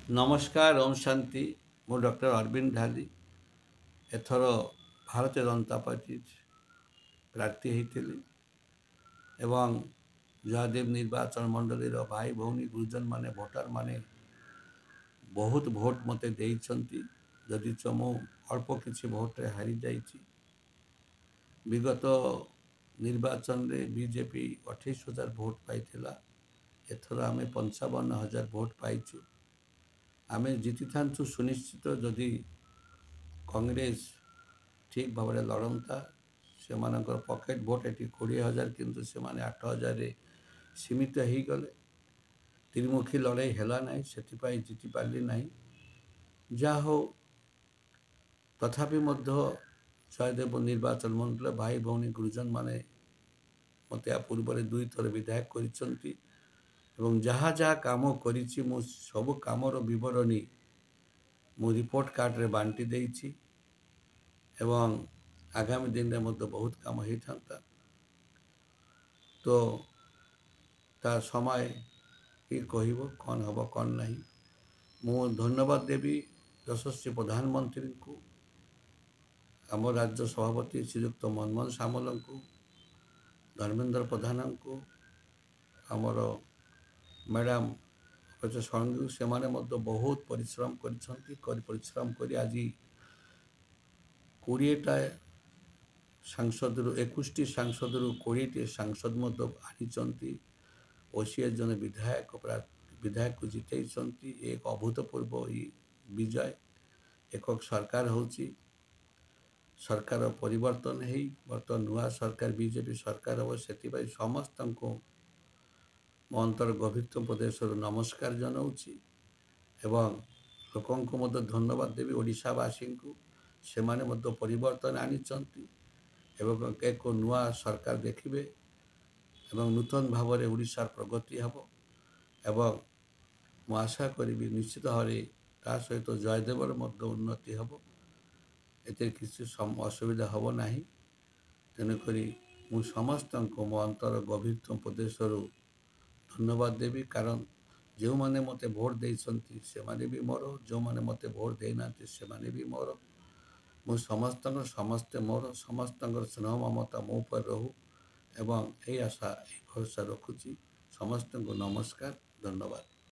नमस्कार ओम शांति मु डॉक्टर अरविंद ढाली एथर भारतीय जनता पार्टी प्रार्थी होती एवं जयदेव निर्वाचन मंडली भाई भौणी गुरुजन माने भोटर माने बहुत भोट मते देइछंती जदि मु अल्प किसी भोट्रे हारी जाइछि। विगत निर्वाचन रे बीजेपी 28,000 भोट पाइथिला। एथर आमे 55,000 भोट पाइछु। आमे जीति थांचु सुनिश्चित जदि कांग्रेस ठीक भाव लड़ता से पकेट भोट ये 20,000 किंतु से 8,000 सीमित हो गले। त्रिमुखी लड़ाई है ना से जीति पार्ली ना जा हो तथापि जयदेव निर्वाचन मंडल भाई भौणी गुरुजन माने मत या पूर्व 2 थर विधायक कर जहाँ जहाँ कम कर सब कमर बरणी मु रिपोर्ट कार्ड रे बांटी देइछि एवं आगामी दिन में बहुत काम होता तो ता समय ही कहब कौन हम कौन नहीं। मु धन्यवाद देवी यशस्वी प्रधानमंत्री को, आम राज्य सभापति श्रीयुक्त मनमोहन सामल को, धर्मेंद्र प्रधान को, आमर मैडम षणगी से बहुत परिश्रम परिश्रम कर आज 20टा सांसद 21टी सांसद 20टी सांसद आनी ओसीएस जन विधायक को जितई एक अभूतपूर्व विजय। एक सरकार होची सरकार परिवर्तन है बर्तमान नुआ सरकार बीजेपी सरकार हम से समस्त को मो अंतर गभीरतम प्रदेश नमस्कार जनाऊँगी एवं लोक धन्यवाद देवी ओडिशावासी को से माने परिवर्तन आनी एवं एक नुआ सरकार देखिए एवं नूतन भाव में ओडिशार प्रगति हम एवं मु आशा करी निश्चित भाव ता सहित जयदेवर उन्नति हम एते किसी असुविधा हम ना। तेणुक मु समस्त को मो अंतर गभीरतम प्रदेश धन्यवाद देवी कारण जो मैंने मत भोट देती से माने भी मोर जो मैंने मत भोट देना से माने भी मोर मु समस्त समस्ते मोर समस्त स्नेह ममता मो पर रहू एवं यही आशा भरोसा रखुची। समस्त को नमस्कार धन्यवाद।